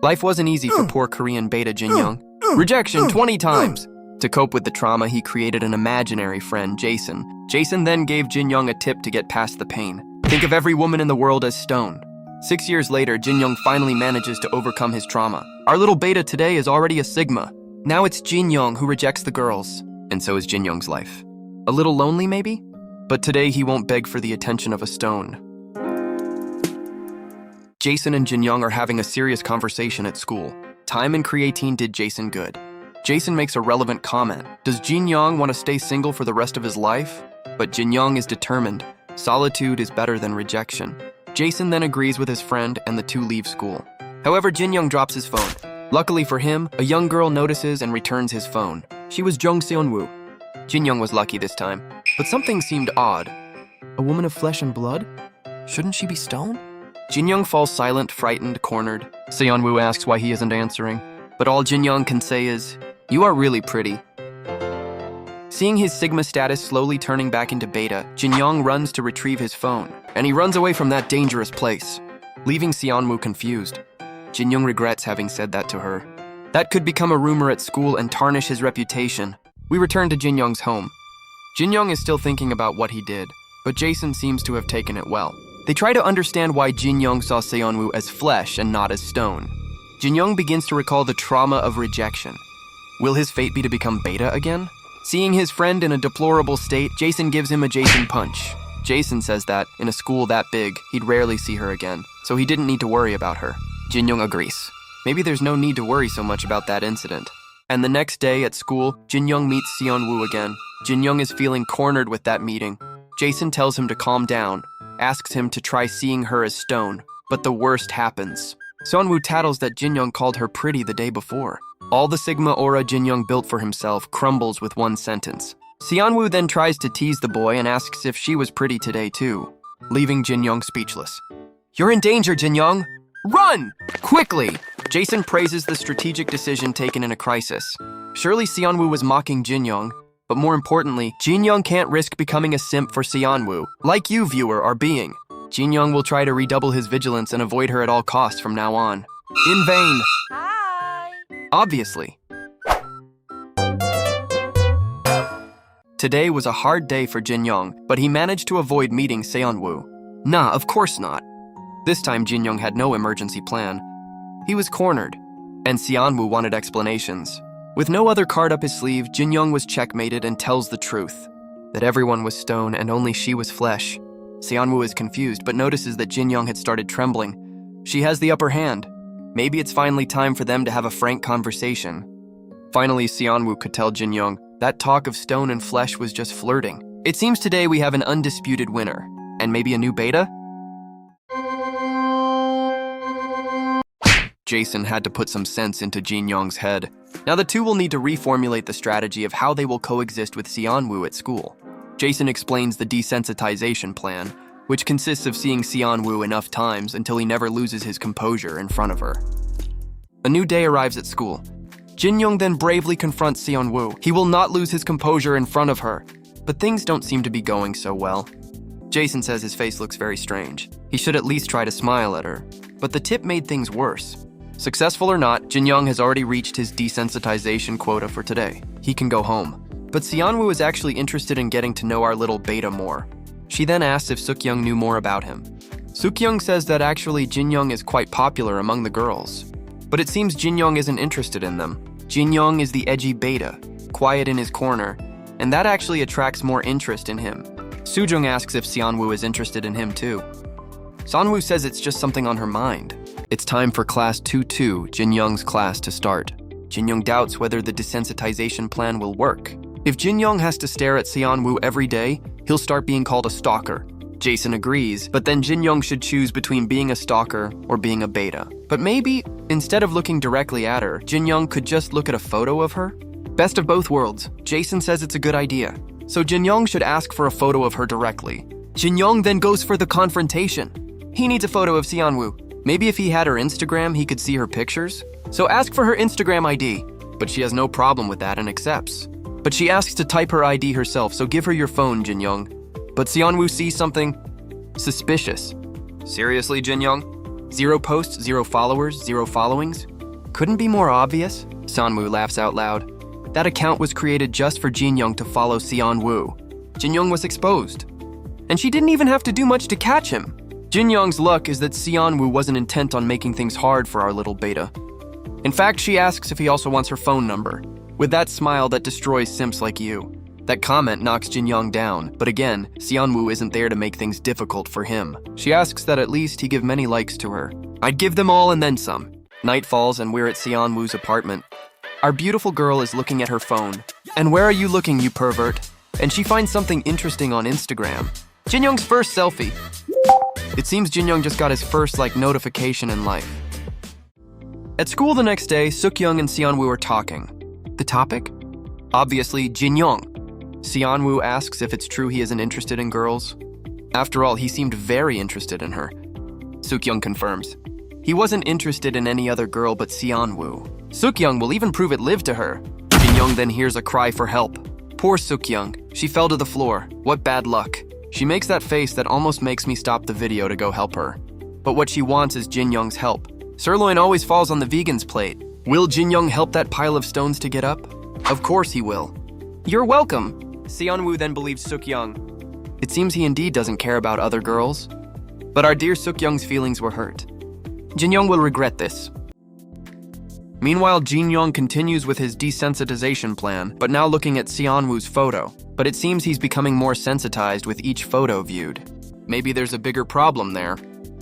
Life wasn't easy for poor Korean beta Jinyong. Rejection 20 times. To cope with the trauma, he created an imaginary friend, Jason. Jason then gave Jinyong a tip to get past the pain. Think of every woman in the world as stone. 6 years later, Jinyong finally manages to overcome his trauma. Our little beta today is already a Sigma. Now it's Jinyong who rejects the girls. And so is Jinyong's life. A little lonely, maybe? But today he won't beg for the attention of a stone. Jason and Jinyong are having a serious conversation at school. Time and creatine did Jason good. Jason makes a relevant comment. Does Jinyong want to stay single for the rest of his life? But Jinyong is determined. Solitude is better than rejection. Jason then agrees with his friend and the two leave school. However, Jinyong drops his phone. Luckily for him, a young girl notices and returns his phone. She was Jung Seon-woo. Jinyong was lucky this time, but something seemed odd. A woman of flesh and blood? Shouldn't she be stone? Jinyong falls silent, frightened, cornered. Seon-woo asks why he isn't answering, but all Jinyong can say is, "You are really pretty." Seeing his Sigma status slowly turning back into beta, Jinyong runs to retrieve his phone, and he runs away from that dangerous place, leaving Seon-woo confused. Jinyong regrets having said that to her. That could become a rumor at school and tarnish his reputation. We return to Jinyong's home. Jinyong is still thinking about what he did, but Jason seems to have taken it well. They try to understand why Jinyong saw Seon-woo as flesh and not as stone. Jinyong begins to recall the trauma of rejection. Will his fate be to become beta again? Seeing his friend in a deplorable state, Jason gives him a Jason punch. Jason says that, in a school that big, he'd rarely see her again, so he didn't need to worry about her. Jinyong agrees. Maybe there's no need to worry so much about that incident. And the next day at school, Jinyong meets Seon-woo again. Jinyong is feeling cornered with that meeting. Jason tells him to calm down, asks him to try seeing her as stone, but the worst happens. Seon-woo tattles that Jinyong called her pretty the day before. All the Sigma aura Jinyong built for himself crumbles with one sentence. Seon-woo then tries to tease the boy and asks if she was pretty today too, leaving Jinyong speechless. "You're in danger, Jinyong! Run! Quickly!" Jason praises the strategic decision taken in a crisis. Surely Seon-woo was mocking Jinyong, but more importantly, Jinyong can't risk becoming a simp for Seon-woo, like you, viewer, are being. Jinyong will try to redouble his vigilance and avoid her at all costs from now on. In vain. Hi! Obviously. Today was a hard day for Jinyong, but he managed to avoid meeting Seon-woo. Nah, of course not. This time Jinyong had no emergency plan. He was cornered, and Seon-woo wanted explanations. With no other card up his sleeve, Jinyong was checkmated and tells the truth, that everyone was stone and only she was flesh. Seon-woo is confused, but notices that Jinyong had started trembling. She has the upper hand. Maybe it's finally time for them to have a frank conversation. Finally, Seon-woo could tell Jinyong that talk of stone and flesh was just flirting. It seems today we have an undisputed winner, and maybe a new beta? Jason had to put some sense into Jinyong's head. Now the two will need to reformulate the strategy of how they will coexist with Seon-woo at school. Jason explains the desensitization plan, which consists of seeing Seon-woo enough times until he never loses his composure in front of her. A new day arrives at school. Jinyong then bravely confronts Seon-woo. He will not lose his composure in front of her, but things don't seem to be going so well. Jason says his face looks very strange. He should at least try to smile at her, but the tip made things worse. Successful or not, Jinyong has already reached his desensitization quota for today. He can go home. But Seon-woo is actually interested in getting to know our little beta more. She then asks if Sukyoung knew more about him. Sukyoung says that actually Jinyong is quite popular among the girls. But it seems Jinyong isn't interested in them. Jinyong is the edgy beta, quiet in his corner, and that actually attracts more interest in him. Sujung asks if Seon-woo is interested in him too. Seon-woo says it's just something on her mind. It's time for class 2-2, Jinyong's class, to start. Jinyong doubts whether the desensitization plan will work. If Jinyong has to stare at Seon-woo every day, he'll start being called a stalker. Jason agrees, but then Jinyong should choose between being a stalker or being a beta. But maybe, instead of looking directly at her, Jinyong could just look at a photo of her? Best of both worlds. Jason says it's a good idea. So Jinyong should ask for a photo of her directly. Jinyong then goes for the confrontation. He needs a photo of Seon-woo. Maybe if he had her Instagram, he could see her pictures? So ask for her Instagram ID. But she has no problem with that and accepts. But she asks to type her ID herself, so give her your phone, Jinyong. But Seon-woo sees something suspicious. Seriously, Jinyong? 0 posts, 0 followers, 0 followings? Couldn't be more obvious? Seonwoo laughs out loud. That account was created just for Jinyong to follow Seonwoo. Jinyong was exposed. And she didn't even have to do much to catch him. Jinyong's luck is that Seonwoo wasn't intent on making things hard for our little beta. In fact, she asks if he also wants her phone number, with that smile that destroys simps like you. That comment knocks Jinyong down, but again, Seonwoo isn't there to make things difficult for him. She asks that at least he give many likes to her. I'd give them all and then some. Night falls and we're at Seonwoo's apartment. Our beautiful girl is looking at her phone. And where are you looking, you pervert? And she finds something interesting on Instagram. Jinyong's first selfie. It seems Jinyong just got his first, notification in life. At school the next day, Sukyoung and Seonwoo are talking. The topic? Obviously, Jinyong. Seonwoo asks if it's true he isn't interested in girls. After all, he seemed very interested in her. Sukyoung confirms. He wasn't interested in any other girl but Seonwoo. Sukyoung will even prove it lived to her. Jinyong then hears a cry for help. Poor Sukyoung. She fell to the floor. What bad luck. She makes that face that almost makes me stop the video to go help her. But what she wants is Jinyong's help. Sirloin always falls on the vegan's plate. Will Jinyong help that pile of stones to get up? Of course he will. You're welcome. Seonwoo then believes Sukyoung. It seems he indeed doesn't care about other girls. But our dear Sukyoung's feelings were hurt. Jinyong will regret this. Meanwhile, Jinyong continues with his desensitization plan, but now looking at Seonwoo's photo. But it seems he's becoming more sensitized with each photo viewed. Maybe there's a bigger problem there.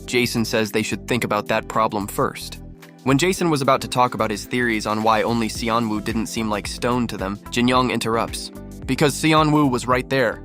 Jason says they should think about that problem first. When Jason was about to talk about his theories on why only Seonwoo didn't seem like stone to them, Jinyong interrupts. Because Seonwoo was right there.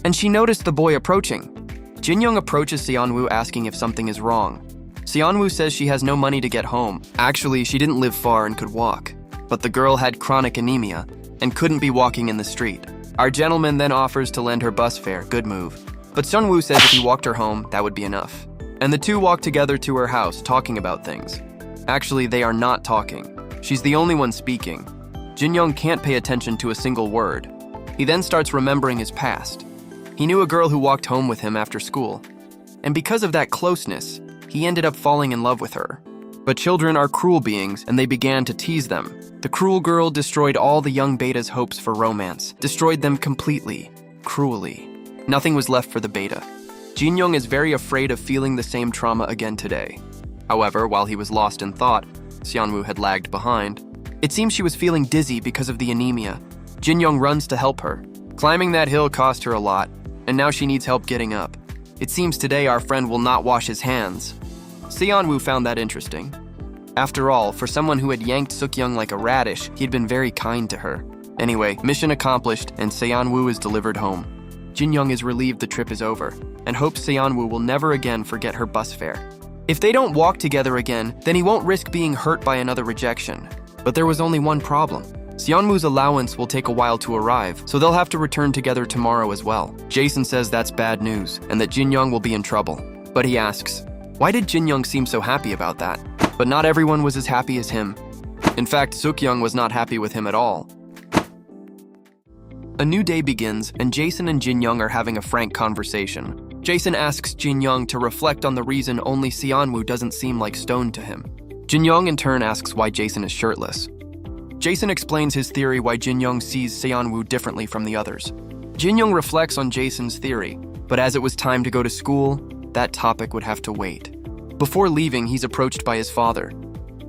And she noticed the boy approaching. Jinyong approaches Seonwoo asking if something is wrong. Seonwoo says she has no money to get home. Actually, she didn't live far and could walk. But the girl had chronic anemia and couldn't be walking in the street. Our gentleman then offers to lend her bus fare, good move. But Seonwoo says if he walked her home, that would be enough. And the two walk together to her house, talking about things. Actually, they are not talking. She's the only one speaking. Jinyong can't pay attention to a single word. He then starts remembering his past. He knew a girl who walked home with him after school. And because of that closeness, he ended up falling in love with her. But children are cruel beings, and they began to tease them. The cruel girl destroyed all the young beta's hopes for romance, destroyed them completely, cruelly. Nothing was left for the beta. Jinyong is very afraid of feeling the same trauma again today. However, while he was lost in thought, Seonwoo had lagged behind. It seems she was feeling dizzy because of the anemia. Jinyong runs to help her. Climbing that hill cost her a lot, and now she needs help getting up. It seems today our friend will not wash his hands. Seonwoo found that interesting. After all, for someone who had yanked Sukyoung like a radish, he'd been very kind to her. Anyway, mission accomplished, and Seonwoo is delivered home. Jinyong is relieved the trip is over, and hopes Seonwoo will never again forget her bus fare. If they don't walk together again, then he won't risk being hurt by another rejection. But there was only one problem. Seonwoo's allowance will take a while to arrive, so they'll have to return together tomorrow as well. Jason says that's bad news, and that Jinyong will be in trouble. But he asks, why did Jinyong seem so happy about that? But not everyone was as happy as him. In fact, Sukyoung was not happy with him at all. A new day begins, and Jason and Jinyong are having a frank conversation. Jason asks Jinyong to reflect on the reason only Seonwoo doesn't seem like stone to him. Jinyong in turn asks why Jason is shirtless. Jason explains his theory why Jinyong sees Seonwoo differently from the others. Jinyong reflects on Jason's theory, but as it was time to go to school, that topic would have to wait. Before leaving, he's approached by his father.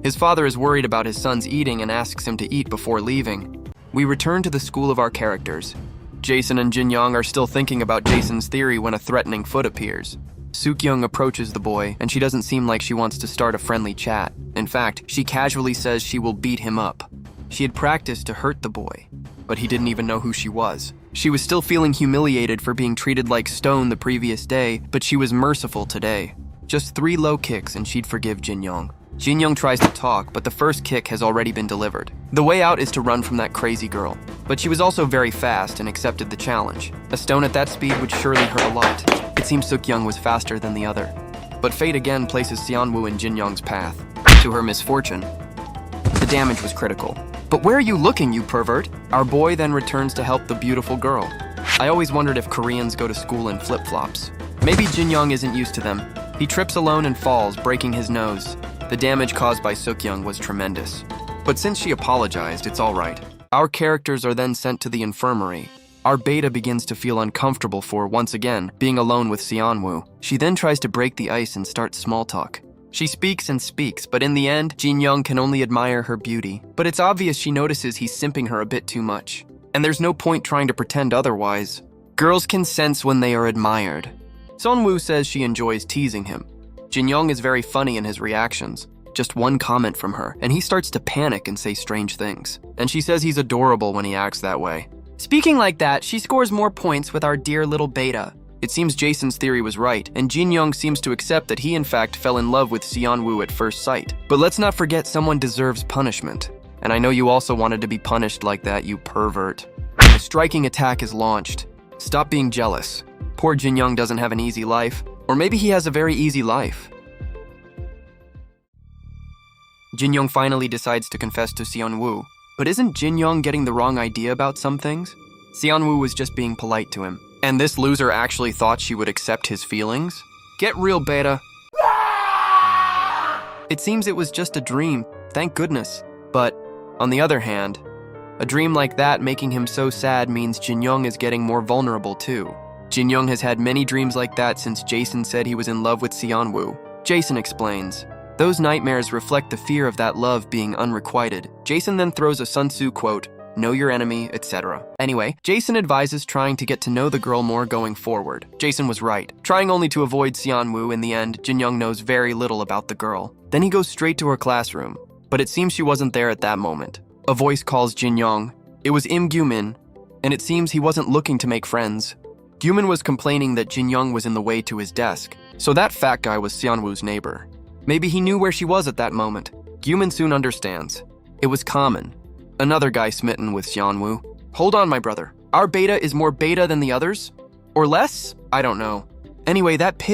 His father is worried about his son's eating and asks him to eat before leaving. We return to the school of our characters. Jason and Jinyong are still thinking about Jason's theory when a threatening foot appears. Sukyoung approaches the boy, and she doesn't seem like she wants to start a friendly chat. In fact, she casually says she will beat him up. She had practiced to hurt the boy, but he didn't even know who she was. She was still feeling humiliated for being treated like stone the previous day, but she was merciful today. Just 3 low kicks and she'd forgive Jinyong. Jinyong tries to talk, but the first kick has already been delivered. The way out is to run from that crazy girl. But she was also very fast and accepted the challenge. A stone at that speed would surely hurt a lot. It seems Sukyoung was faster than the other. But fate again places Seonwoo in Jinyong's path. To her misfortune, the damage was critical. But where are you looking, you pervert? Our boy then returns to help the beautiful girl. I always wondered if Koreans go to school in flip-flops. Maybe Jinyong isn't used to them. He trips alone and falls, breaking his nose. The damage caused by Seokyoung was tremendous. But since she apologized, it's all right. Our characters are then sent to the infirmary. Our beta begins to feel uncomfortable for, once again, being alone with Seonwoo. She then tries to break the ice and start small talk. She speaks and speaks, but in the end, Jinyong can only admire her beauty. But it's obvious she notices he's simping her a bit too much. And there's no point trying to pretend otherwise. Girls can sense when they are admired. Seonwoo says she enjoys teasing him. Jinyong is very funny in his reactions. Just one comment from her, and he starts to panic and say strange things. And she says he's adorable when he acts that way. Speaking like that, she scores more points with our dear little beta. It seems Jason's theory was right, and Jinyong seems to accept that he in fact fell in love with Seonwoo at first sight. But let's not forget someone deserves punishment. And I know you also wanted to be punished like that, you pervert. A striking attack is launched. Stop being jealous. Poor Jinyong doesn't have an easy life. Or maybe he has a very easy life. Jinyong finally decides to confess to Seonwoo. But isn't Jinyong getting the wrong idea about some things? Seonwoo was just being polite to him. And this loser actually thought she would accept his feelings? Get real, beta. It seems it was just a dream, thank goodness. But, on the other hand, a dream like that making him so sad means Jinyong is getting more vulnerable too. Jinyong has had many dreams like that since Jason said he was in love with Seonwoo. Jason explains, those nightmares reflect the fear of that love being unrequited. Jason then throws a Sun Tzu quote, know your enemy, etc. Anyway, Jason advises trying to get to know the girl more going forward. Jason was right. Trying only to avoid Seonwoo, in the end, Jinyong knows very little about the girl. Then he goes straight to her classroom. But it seems she wasn't there at that moment. A voice calls Jinyong. It was Im Gyumin, and it seems he wasn't looking to make friends. Gyumin was complaining that Jinyong was in the way to his desk, so that fat guy was Seonwoo's neighbor. Maybe he knew where she was at that moment. Gyumin soon understands. It was common. Another guy smitten with Seonwoo. Hold on, my brother. Our beta is more beta than the others? Or less? I don't know. Anyway, that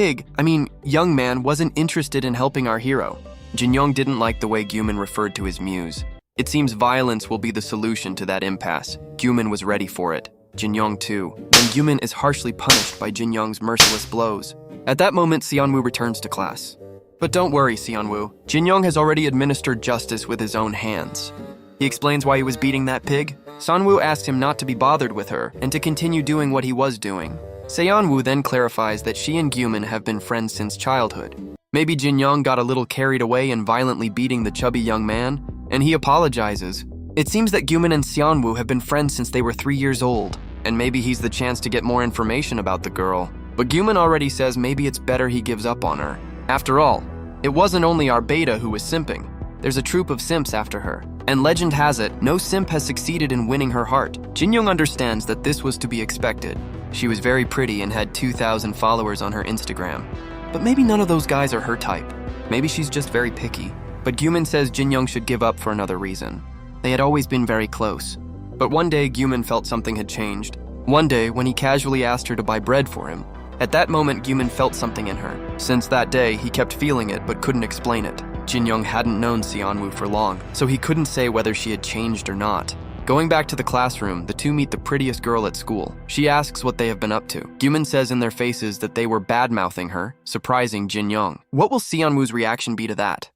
young man wasn't interested in helping our hero. Jinyong didn't like the way Gyumin referred to his muse. It seems violence will be the solution to that impasse. Gyumin was ready for it. Jinyong too. And Gyumin is harshly punished by Jinyong's merciless blows. At that moment, Seonwoo returns to class. But don't worry, Seonwoo. Jinyong has already administered justice with his own hands. He explains why he was beating that pig. Seonwoo asks him not to be bothered with her and to continue doing what he was doing. Seonwoo then clarifies that she and Gyumin have been friends since childhood. Maybe Jinyong got a little carried away in violently beating the chubby young man, and he apologizes. It seems that Gyumin and Seonwoo have been friends since they were 3 years old, and maybe he's the chance to get more information about the girl. But Gyumin already says maybe it's better he gives up on her. After all, it wasn't only our beta who was simping. There's a troop of simps after her. And legend has it, no simp has succeeded in winning her heart. Jinyong understands that this was to be expected. She was very pretty and had 2,000 followers on her Instagram. But maybe none of those guys are her type. Maybe she's just very picky. But Gyumin says Jinyong should give up for another reason. They had always been very close. But one day, Gyumin felt something had changed. One day, when he casually asked her to buy bread for him. At that moment, Gyumin felt something in her. Since that day, he kept feeling it but couldn't explain it. Jinyong hadn't known Seonwoo for long, so he couldn't say whether she had changed or not. Going back to the classroom, the two meet the prettiest girl at school. She asks what they have been up to. Gyumin says in their faces that they were bad-mouthing her, surprising Jinyong. What will Seonwoo's reaction be to that?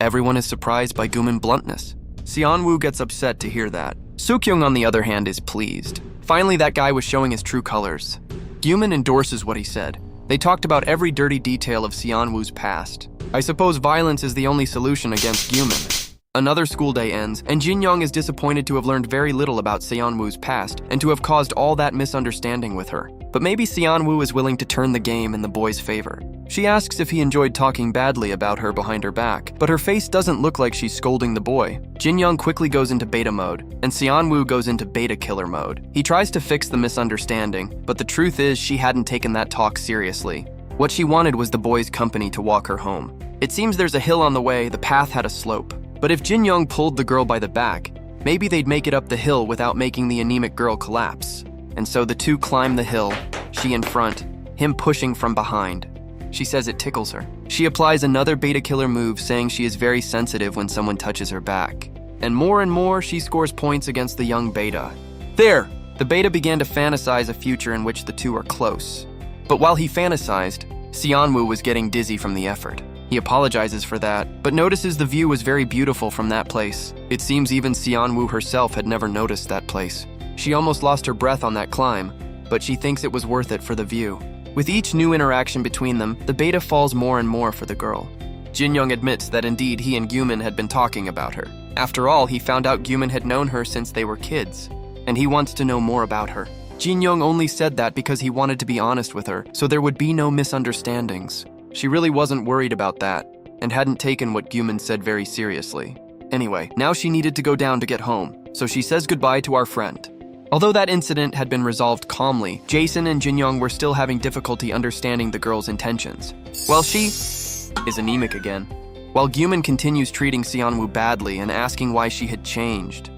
Everyone is surprised by Gyumin's bluntness. Seonwoo gets upset to hear that. Seokyoung, on the other hand, is pleased. Finally, that guy was showing his true colors. Gyumin endorses what he said. They talked about every dirty detail of Seonwoo's past. I suppose violence is the only solution against Gyumin. Another school day ends, and Jinyong is disappointed to have learned very little about Seonwoo's past and to have caused all that misunderstanding with her. But maybe Seonwoo is willing to turn the game in the boy's favor. She asks if he enjoyed talking badly about her behind her back, but her face doesn't look like she's scolding the boy. Jinyong quickly goes into beta mode, and Seonwoo goes into beta killer mode. He tries to fix the misunderstanding, but the truth is she hadn't taken that talk seriously. What she wanted was the boy's company to walk her home. It seems there's a hill on the way, the path had a slope. But if Jinyong pulled the girl by the back, maybe they'd make it up the hill without making the anemic girl collapse. And so the two climb the hill, she in front, him pushing from behind. She says it tickles her. She applies another beta killer move, saying she is very sensitive when someone touches her back. And more, she scores points against the young beta. There! The beta began to fantasize a future in which the two are close. But while he fantasized, Seonwoo was getting dizzy from the effort. He He apologizes for that, but notices the view was very beautiful from that place. It seems even Seonwoo herself had never noticed that place. She almost lost her breath on that climb, but she thinks it was worth it for the view. With each new interaction between them, the beta falls more and more for the girl. Jinyong admits that indeed he and Gyumin had been talking about her. After all, he found out Gyumin had known her since they were kids, and he wants to know more about her. Jinyong only said that because he wanted to be honest with her, so there would be no misunderstandings. She really wasn't worried about that, and hadn't taken what Gyumin said very seriously. Anyway, now she needed to go down to get home, so she says goodbye to our friend. Although that incident had been resolved calmly, Jason and Jinyong were still having difficulty understanding the girl's intentions. Well, she is anemic again, while Gyumin continues treating Seonwoo badly and asking why she had changed.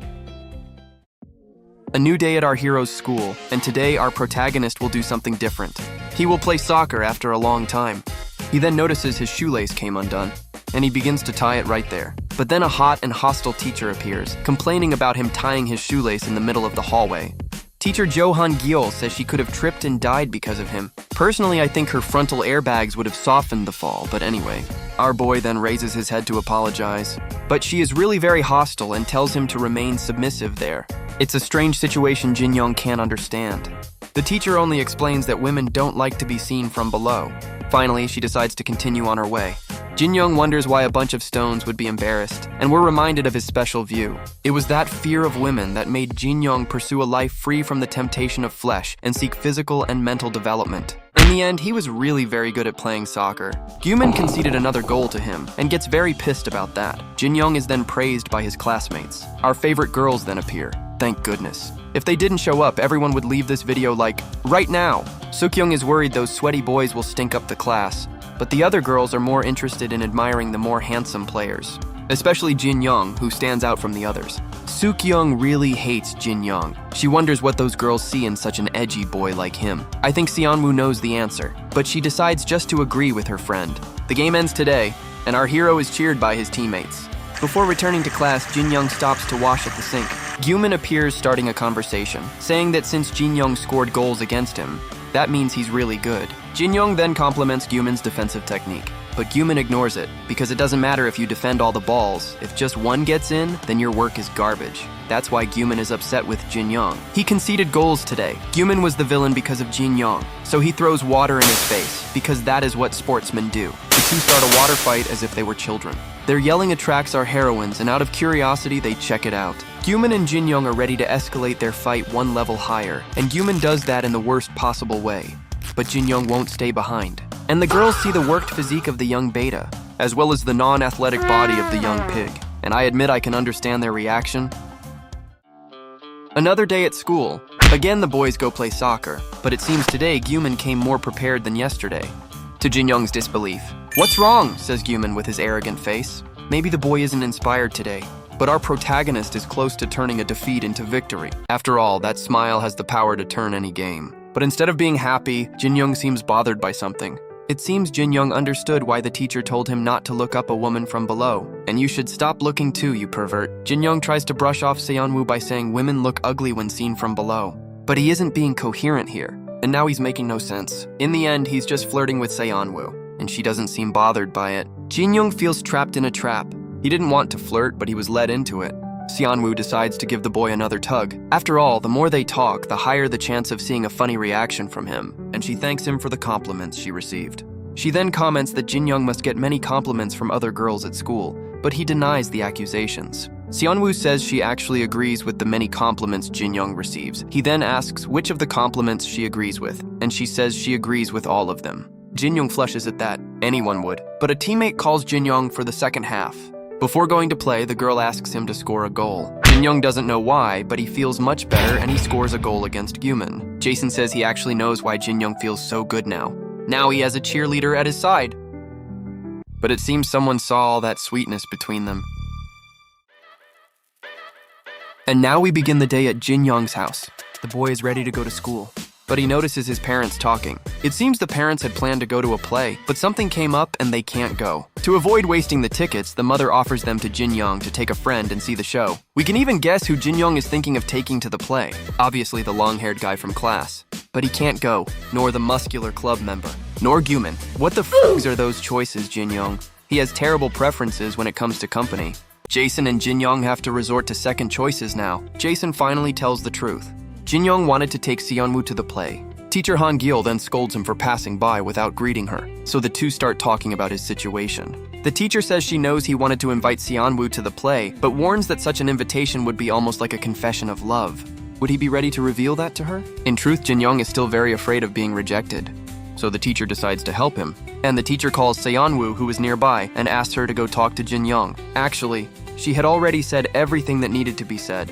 A new day at our hero's school, and today our protagonist will do something different. He will play soccer after a long time. He then notices his shoelace came undone, and he begins to tie it right there. But then a hot and hostile teacher appears, complaining about him tying his shoelace in the middle of the hallway. Teacher Johan Gyeol says she could have tripped and died because of him. Personally, I think her frontal airbags would have softened the fall, but anyway. Our boy then raises his head to apologize. But she is really very hostile and tells him to remain submissive there. It's a strange situation Jinyong can't understand. The teacher only explains that women don't like to be seen from below. Finally, she decides to continue on her way. Jinyong wonders why a bunch of stones would be embarrassed, and we're reminded of his special view. It was that fear of women that made Jinyong pursue a life free from the temptation of flesh and seek physical and mental development. In the end, he was really very good at playing soccer. Gyumin conceded another goal to him, and gets very pissed about that. Jinyong is then praised by his classmates. Our favorite girls then appear. Thank goodness. If they didn't show up, everyone would leave this video like, right now. Sukyoung is worried those sweaty boys will stink up the class, but the other girls are more interested in admiring the more handsome players, especially Jinyong, who stands out from the others. Sukyoung really hates Jinyong. She wonders what those girls see in such an edgy boy like him. I think Seonwoo knows the answer, but she decides just to agree with her friend. The game ends today, and our hero is cheered by his teammates. Before returning to class, Jinyong stops to wash at the sink. Gyumin appears starting a conversation, saying that since Jinyong scored goals against him, that means he's really good. Jinyong then compliments Gyumin's defensive technique, but Gyumin ignores it, because it doesn't matter if you defend all the balls. If just one gets in, then your work is garbage. That's why Gyumin is upset with Jinyong. He conceded goals today. Gyumin was the villain because of Jinyong, so he throws water in his face, because that is what sportsmen do. The two start a water fight as if they were children. Their yelling attracts our heroines, and out of curiosity, they check it out. Gyumin and Jinyong are ready to escalate their fight one level higher, and Gyumin does that in the worst possible way. But Jinyong won't stay behind. And the girls see the worked physique of the young beta, as well as the non-athletic body of the young pig, and I admit I can understand their reaction. Another day at school. Again, the boys go play soccer, but it seems today Gyumin came more prepared than yesterday. To Jinyong's disbelief. "What's wrong?" says Gyumin with his arrogant face. Maybe the boy isn't inspired today, but our protagonist is close to turning a defeat into victory. After all, that smile has the power to turn any game. But instead of being happy, Jinyong seems bothered by something. It seems Jinyong understood why the teacher told him not to look up a woman from below. And you should stop looking too, you pervert. Jinyong tries to brush off Seonwoo by saying women look ugly when seen from below. But he isn't being coherent here, and now he's making no sense. In the end, he's just flirting with Seonwoo, and she doesn't seem bothered by it. Jinyong feels trapped in a trap. He didn't want to flirt, but he was led into it. Seonwoo decides to give the boy another tug. After all, the more they talk, the higher the chance of seeing a funny reaction from him, and she thanks him for the compliments she received. She then comments that Jinyong must get many compliments from other girls at school, but he denies the accusations. Seonwoo says she actually agrees with the many compliments Jinyong receives. He then asks which of the compliments she agrees with, and she says she agrees with all of them. Jinyong flushes at that. Anyone would. But a teammate calls Jinyong for the second half. Before going to play, the girl asks him to score a goal. Jinyong doesn't know why, but he feels much better and he scores a goal against Gyumin. Jason says he actually knows why Jinyong feels so good now. Now he has a cheerleader at his side. But it seems someone saw all that sweetness between them. And now we begin the day at Jinyong's house. The boy is ready to go to school, but he notices his parents talking. It seems the parents had planned to go to a play, but something came up and they can't go. To avoid wasting the tickets, the mother offers them to Jinyong to take a friend and see the show. We can even guess who Jinyong is thinking of taking to the play. Obviously the long-haired guy from class. But he can't go, nor the muscular club member, nor Gyumin. What the f*** are those choices, Jinyong? He has terrible preferences when it comes to company. Jason and Jinyong have to resort to second choices now. Jason finally tells the truth. Jinyong wanted to take Seonwoo to the play. Teacher Han Gil then scolds him for passing by without greeting her, so the two start talking about his situation. The teacher says she knows he wanted to invite Seonwoo to the play, but warns that such an invitation would be almost like a confession of love. Would he be ready to reveal that to her? In truth, Jinyong is still very afraid of being rejected, so the teacher decides to help him. And the teacher calls Seonwoo, who is nearby, and asks her to go talk to Jinyong. Actually, she had already said everything that needed to be said,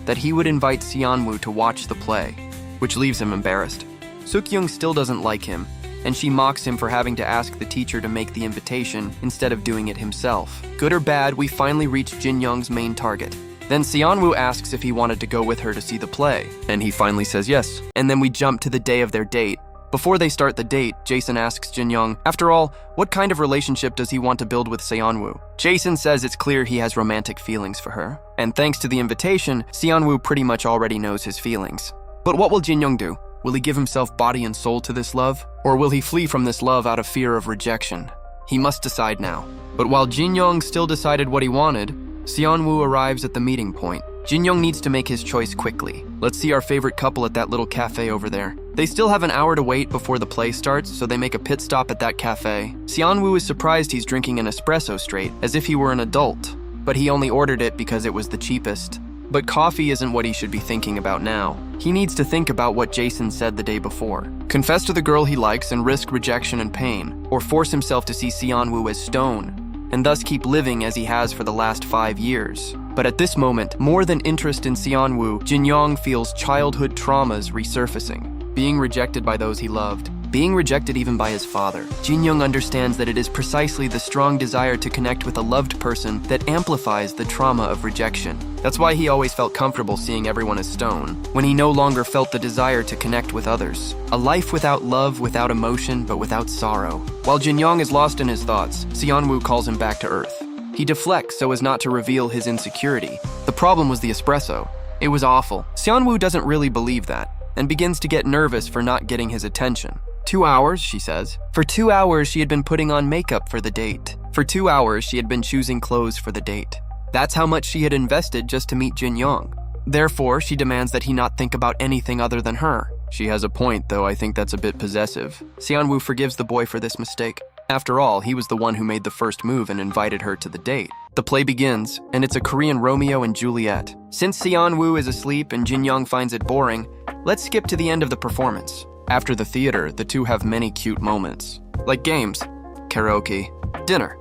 that he would invite Seonwoo to watch the play, which leaves him embarrassed. Sukyoung still doesn't like him, and she mocks him for having to ask the teacher to make the invitation instead of doing it himself. Good or bad, we finally reach Jinyong's main target. Then Seonwoo asks if he wanted to go with her to see the play, and he finally says yes. And then we jump to the day of their date. Before they start the date, Jason asks Jinyong, after all, what kind of relationship does he want to build with Seonwoo? Jason says it's clear he has romantic feelings for her. And thanks to the invitation, Seonwoo pretty much already knows his feelings. But what will Jinyong do? Will he give himself body and soul to this love? Or will he flee from this love out of fear of rejection? He must decide now. But while Jinyong still decided what he wanted, Seonwoo arrives at the meeting point. Jinyong needs to make his choice quickly. Let's see our favorite couple at that little cafe over there. They still have an hour to wait before the play starts, so they make a pit stop at that cafe. Seonwoo is surprised he's drinking an espresso straight, as if he were an adult. But he only ordered it because it was the cheapest. But coffee isn't what he should be thinking about now. He needs to think about what Jason said the day before. Confess to the girl he likes and risk rejection and pain, or force himself to see Seonwoo as stone, and thus keep living as he has for the last 5 years. But at this moment, more than interest in Seonwoo, Jinyong feels childhood traumas resurfacing. Being rejected by those he loved, being rejected even by his father. Jinyong understands that it is precisely the strong desire to connect with a loved person that amplifies the trauma of rejection. That's why he always felt comfortable seeing everyone as stone, when he no longer felt the desire to connect with others. A life without love, without emotion, but without sorrow. While Jinyong is lost in his thoughts, Seonwoo calls him back to earth. He deflects so as not to reveal his insecurity. The problem was the espresso. It was awful. Seonwoo doesn't really believe that, and begins to get nervous for not getting his attention. 2 hours, she says. For 2 hours, she had been putting on makeup for the date. For 2 hours, she had been choosing clothes for the date. That's how much she had invested just to meet Jinyong. Therefore, she demands that he not think about anything other than her. She has a point, though I think that's a bit possessive. Seonwoo forgives the boy for this mistake. After all, he was the one who made the first move and invited her to the date. The play begins, and it's a Korean Romeo and Juliet. Since Seonwoo is asleep and Jinyong finds it boring, let's skip to the end of the performance. After the theater, the two have many cute moments, like games, karaoke, dinner.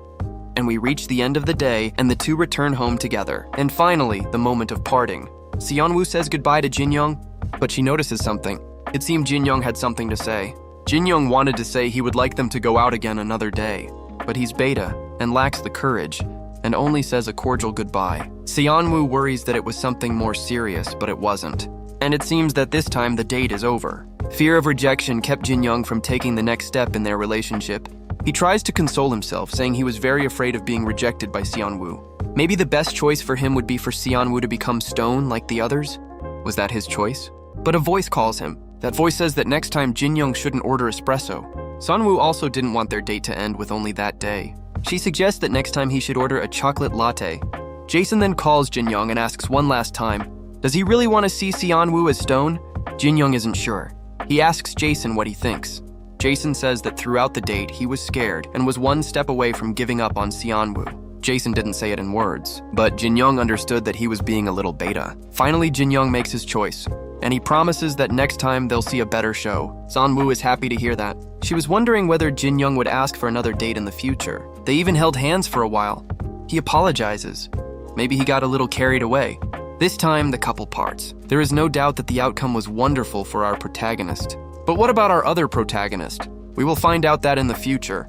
And we reach the end of the day, and the two return home together. And finally, the moment of parting. Seonwoo says goodbye to Jinyong, but she notices something. It seemed Jinyong had something to say. Jinyong wanted to say he would like them to go out again another day, but he's beta and lacks the courage, and only says a cordial goodbye. Seonwoo worries that it was something more serious, but it wasn't. And it seems that this time the date is over. Fear of rejection kept Jinyong from taking the next step in their relationship. He tries to console himself, saying he was very afraid of being rejected by Seonwoo. Maybe the best choice for him would be for Seonwoo to become stone like the others? Was that his choice? But a voice calls him. That voice says that next time Jinyong shouldn't order espresso. Seonwoo also didn't want their date to end with only that day. She suggests that next time he should order a chocolate latte. Jason then calls Jinyong and asks one last time, does he really want to see Seonwoo as stone? Jinyong isn't sure. He asks Jason what he thinks. Jason says that throughout the date, he was scared and was one step away from giving up on Seonwoo. Jason didn't say it in words, but Jinyong understood that he was being a little beta. Finally, Jinyong makes his choice, and he promises that next time they'll see a better show. Seonwoo is happy to hear that. She was wondering whether Jinyong would ask for another date in the future. They even held hands for a while. He apologizes. Maybe he got a little carried away. This time, the couple parts. There is no doubt that the outcome was wonderful for our protagonist. But what about our other protagonist? We will find out that in the future.